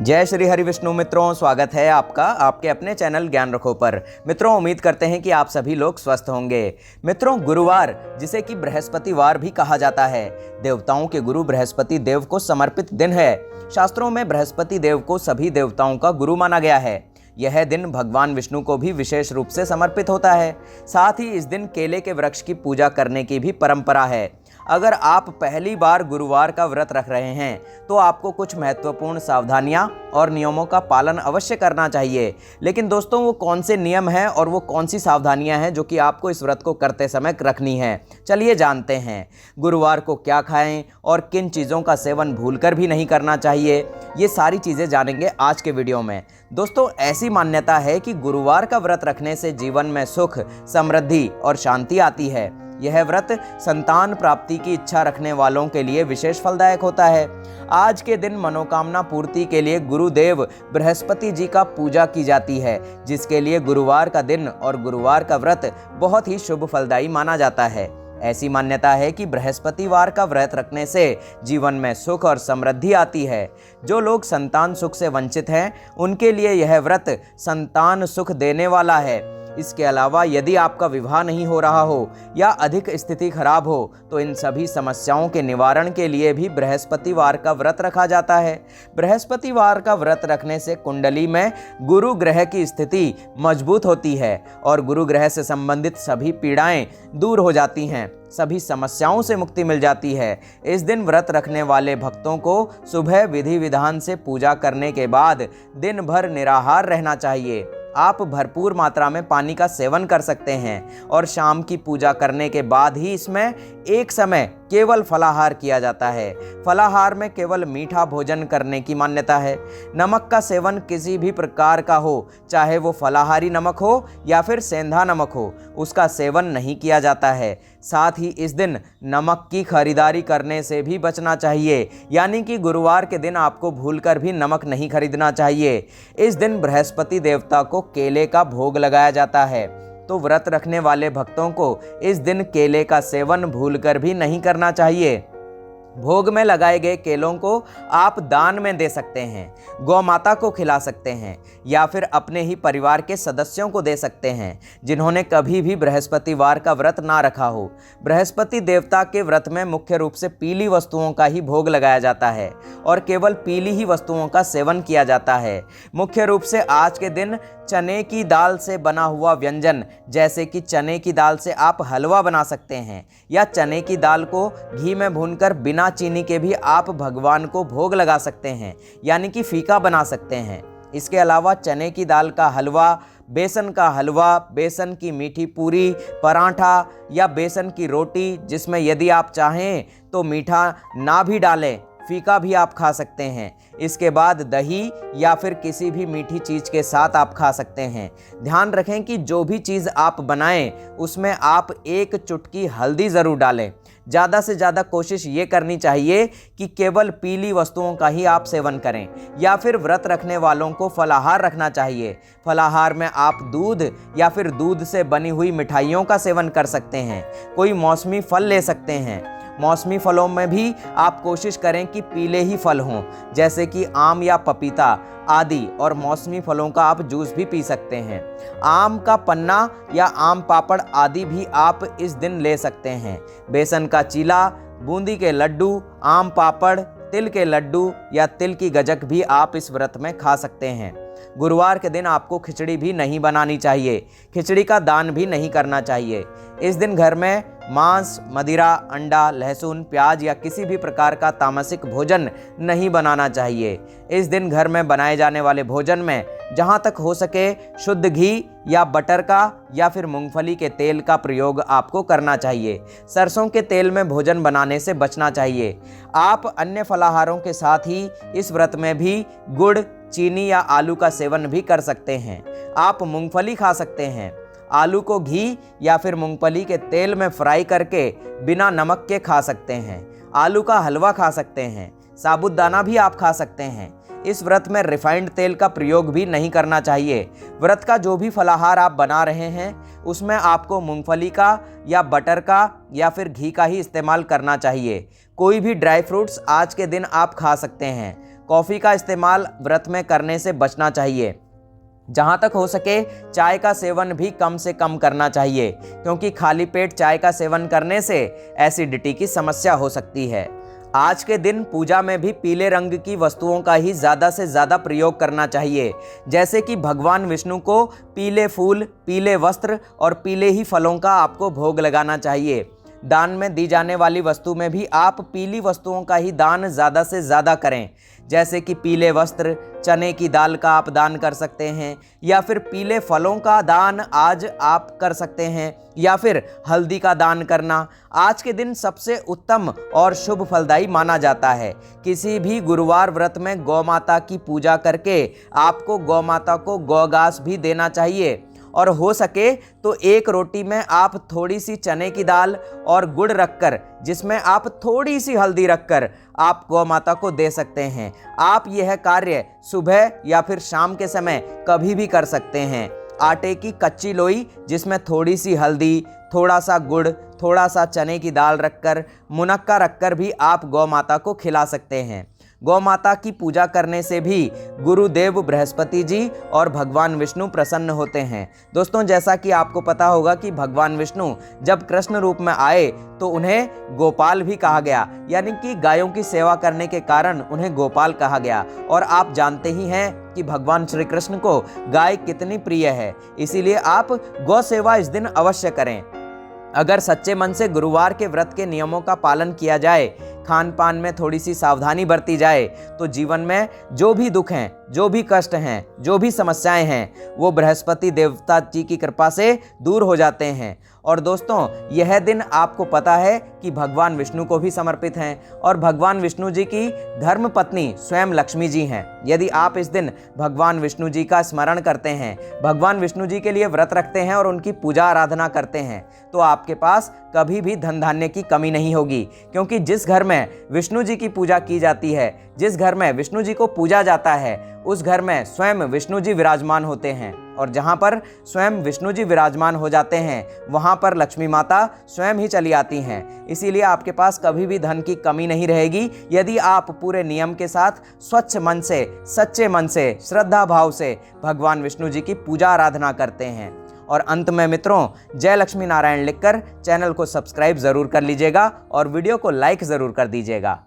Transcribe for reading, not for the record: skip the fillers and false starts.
जय श्री हरि विष्णु मित्रों, स्वागत है आपका आपके अपने चैनल ज्ञान रखो पर। मित्रों, उम्मीद करते हैं कि आप सभी लोग स्वस्थ होंगे। मित्रों, गुरुवार जिसे कि बृहस्पतिवार भी कहा जाता है, देवताओं के गुरु बृहस्पति देव को समर्पित दिन है। शास्त्रों में बृहस्पति देव को सभी देवताओं का गुरु माना गया है। यह दिन भगवान विष्णु को भी विशेष रूप से समर्पित होता है। साथ ही इस दिन केले के वृक्ष की पूजा करने की भी परंपरा है। अगर आप पहली बार गुरुवार का व्रत रख रहे हैं तो आपको कुछ महत्वपूर्ण सावधानियां और नियमों का पालन अवश्य करना चाहिए। लेकिन दोस्तों, वो कौन से नियम हैं और वो कौन सी सावधानियां हैं जो कि आपको इस व्रत को करते समय रखनी है, चलिए जानते हैं। गुरुवार को क्या खाएं और किन चीज़ों का सेवन भूलकर भी नहीं करना चाहिए, ये सारी चीज़ें जानेंगे आज के वीडियो में। दोस्तों, ऐसी मान्यता है कि गुरुवार का व्रत रखने से जीवन में सुख, समृद्धि और शांति आती है। यह व्रत संतान प्राप्ति की इच्छा रखने वालों के लिए विशेष फलदायक होता है। आज के दिन मनोकामना पूर्ति के लिए गुरुदेव बृहस्पति जी का पूजा की जाती है, जिसके लिए गुरुवार का दिन और गुरुवार का व्रत बहुत ही शुभ फलदायी माना जाता है। ऐसी मान्यता है कि बृहस्पतिवार का व्रत रखने से जीवन में सुख और समृद्धि आती है। जो लोग संतान सुख से वंचित हैं, उनके लिए यह व्रत संतान सुख देने वाला है। इसके अलावा यदि आपका विवाह नहीं हो रहा हो या अधिक स्थिति खराब हो तो इन सभी समस्याओं के निवारण के लिए भी बृहस्पतिवार का व्रत रखा जाता है। बृहस्पतिवार का व्रत रखने से कुंडली में गुरु ग्रह की स्थिति मजबूत होती है और गुरु ग्रह से संबंधित सभी पीड़ाएं दूर हो जाती हैं, सभी समस्याओं से मुक्ति मिल जाती है। इस दिन व्रत रखने वाले भक्तों को सुबह विधि विधान से पूजा करने के बाद दिन भर निराहार रहना चाहिए। आप भरपूर मात्रा में पानी का सेवन कर सकते हैं और शाम की पूजा करने के बाद ही इसमें एक समय केवल फलाहार किया जाता है। फलाहार में केवल मीठा भोजन करने की मान्यता है। नमक का सेवन किसी भी प्रकार का हो, चाहे वो फलाहारी नमक हो या फिर सेंधा नमक हो, उसका सेवन नहीं किया जाता है। साथ ही इस दिन नमक की खरीदारी करने से भी बचना चाहिए, यानी कि गुरुवार के दिन आपको भूलकर भी नमक नहीं खरीदना चाहिए। इस दिन बृहस्पति देवता को केले का भोग लगाया जाता है, तो व्रत रखने वाले भक्तों को इस दिन केले का सेवन भूलकर भी नहीं करना चाहिए। भोग में लगाए गए केलों को आप दान में दे सकते हैं, गौ माता को खिला सकते हैं या फिर अपने ही परिवार के सदस्यों को दे सकते हैं जिन्होंने कभी भी बृहस्पतिवार का व्रत ना रखा हो। बृहस्पति देवता के व्रत में मुख्य रूप से पीली वस्तुओं का ही भोग लगाया जाता है और केवल पीली ही वस्तुओं का सेवन किया जाता है। मुख्य रूप से आज के दिन चने की दाल से बना हुआ व्यंजन, जैसे कि चने की दाल से आप हलवा बना सकते हैं या चने की दाल को घी में भूनकर बिना चीनी के भी आप भगवान को भोग लगा सकते हैं, यानी कि फीका बना सकते हैं। इसके अलावा चने की दाल का हलवा, बेसन का हलवा, बेसन की मीठी पूरी, पराठा या बेसन की रोटी, जिसमें यदि आप चाहें तो मीठा ना भी डालें, फीका भी आप खा सकते हैं। इसके बाद दही या फिर किसी भी मीठी चीज़ के साथ आप खा सकते हैं। ध्यान रखें कि जो भी चीज़ आप बनाएं उसमें आप एक चुटकी हल्दी ज़रूर डालें। ज़्यादा से ज़्यादा कोशिश ये करनी चाहिए कि केवल पीली वस्तुओं का ही आप सेवन करें। या फिर व्रत रखने वालों को फलाहार रखना चाहिए। फलाहार में आप दूध या फिर दूध से बनी हुई मिठाइयों का सेवन कर सकते हैं। कोई मौसमी फल ले सकते हैं। मौसमी फलों में भी आप कोशिश करें कि पीले ही फल हों, जैसे कि आम या पपीता आदि, और मौसमी फलों का आप जूस भी पी सकते हैं। आम का पन्ना या आम पापड़ आदि भी आप इस दिन ले सकते हैं। बेसन का चीला, बूंदी के लड्डू, आम पापड़, तिल के लड्डू या तिल की गजक भी आप इस व्रत में खा सकते हैं। गुरुवार के दिन आपको खिचड़ी भी नहीं बनानी चाहिए। खिचड़ी का दान भी नहीं करना चाहिए। इस दिन घर में मांस, मदिरा, अंडा, लहसुन, प्याज या किसी भी प्रकार का तामसिक भोजन नहीं बनाना चाहिए। इस दिन घर में बनाए जाने वाले भोजन में जहाँ तक हो सके शुद्ध घी या बटर का या फिर मूंगफली के तेल का प्रयोग आपको करना चाहिए। सरसों के तेल में भोजन बनाने से बचना चाहिए। आप अन्य फलाहारों के साथ ही इस व्रत में भी गुड़, चीनी या आलू का सेवन भी कर सकते हैं। आप मूंगफली खा सकते हैं। आलू को घी या फिर मूंगफली के तेल में फ्राई करके बिना नमक के खा सकते हैं। आलू का हलवा खा सकते हैं। साबूदाना भी आप खा सकते हैं। इस व्रत में रिफाइंड तेल का प्रयोग भी नहीं करना चाहिए। व्रत का जो भी फलाहार आप बना रहे हैं उसमें आपको मूंगफली का या बटर का या फिर घी का ही इस्तेमाल करना चाहिए। कोई भी ड्राई फ्रूट्स आज के दिन आप खा सकते हैं। कॉफ़ी का इस्तेमाल व्रत में करने से बचना चाहिए। जहाँ तक हो सके चाय का सेवन भी कम से कम करना चाहिए, क्योंकि खाली पेट चाय का सेवन करने से एसिडिटी की समस्या हो सकती है। आज के दिन पूजा में भी पीले रंग की वस्तुओं का ही ज़्यादा से ज़्यादा प्रयोग करना चाहिए, जैसे कि भगवान विष्णु को पीले फूल, पीले वस्त्र और पीले ही फलों का आपको भोग लगाना चाहिए। दान में दी जाने वाली वस्तु में भी आप पीली वस्तुओं का ही दान ज़्यादा से ज़्यादा करें, जैसे कि पीले वस्त्र, चने की दाल का आप दान कर सकते हैं, या फिर पीले फलों का दान आज आप कर सकते हैं, या फिर हल्दी का दान करना आज के दिन सबसे उत्तम और शुभ फलदायी माना जाता है। किसी भी गुरुवार व्रत में गौ माता की पूजा करके आपको गौ माता को गौघास भी देना चाहिए, और हो सके तो एक रोटी में आप थोड़ी सी चने की दाल और गुड़ रखकर, जिसमें आप थोड़ी सी हल्दी रखकर आप गौ माता को दे सकते हैं। आप यह कार्य सुबह या फिर शाम के समय कभी भी कर सकते हैं। आटे की कच्ची लोई जिसमें थोड़ी सी हल्दी, थोड़ा सा गुड़, थोड़ा सा चने की दाल रखकर, मुनक्का रखकर भी आप गौ माता को खिला सकते हैं। गौ माता की पूजा करने से भी गुरुदेव बृहस्पति जी और भगवान विष्णु प्रसन्न होते हैं। दोस्तों, जैसा कि आपको पता होगा कि भगवान विष्णु जब कृष्ण रूप में आए तो उन्हें गोपाल भी कहा गया, यानी कि गायों की सेवा करने के कारण उन्हें गोपाल कहा गया। और आप जानते ही हैं कि भगवान श्री कृष्ण को गाय कितनी प्रिय है, इसीलिए आप गौ सेवा इस दिन अवश्य करें। अगर सच्चे मन से गुरुवार के व्रत के नियमों का पालन किया जाए, खान पान में थोड़ी सी सावधानी बरती जाए, तो जीवन में जो भी दुख हैं, जो भी कष्ट हैं, जो भी समस्याएं हैं, वो बृहस्पति देवता जी की कृपा से दूर हो जाते हैं। और दोस्तों, यह दिन आपको पता है कि भगवान विष्णु को भी समर्पित हैं, और भगवान विष्णु जी की धर्मपत्नी स्वयं लक्ष्मी जी हैं। यदि आप इस दिन भगवान विष्णु जी का स्मरण करते हैं, भगवान विष्णु जी के लिए व्रत रखते हैं और उनकी पूजा आराधना करते हैं, तो आपके पास कभी भी धन धान्य की कमी नहीं होगी। क्योंकि जिस घर में विष्णु जी की पूजा की जाती है, जिस घर में विष्णु जी को पूजा जाता है, उस घर में स्वयं विष्णु जी विराजमान होते हैं। और जहाँ पर स्वयं विष्णु जी विराजमान हो जाते हैं, वहाँ पर लक्ष्मी माता स्वयं ही चली आती हैं। इसीलिए आपके पास कभी भी धन की कमी नहीं रहेगी, यदि आप पूरे नियम के साथ स्वच्छ मन से, सच्चे मन से, श्रद्धा भाव से भगवान विष्णु जी की पूजा आराधना करते हैं। और अंत में मित्रों, जय लक्ष्मी नारायण लिखकर चैनल को सब्सक्राइब ज़रूर कर लीजिएगा और वीडियो को लाइक ज़रूर कर दीजिएगा।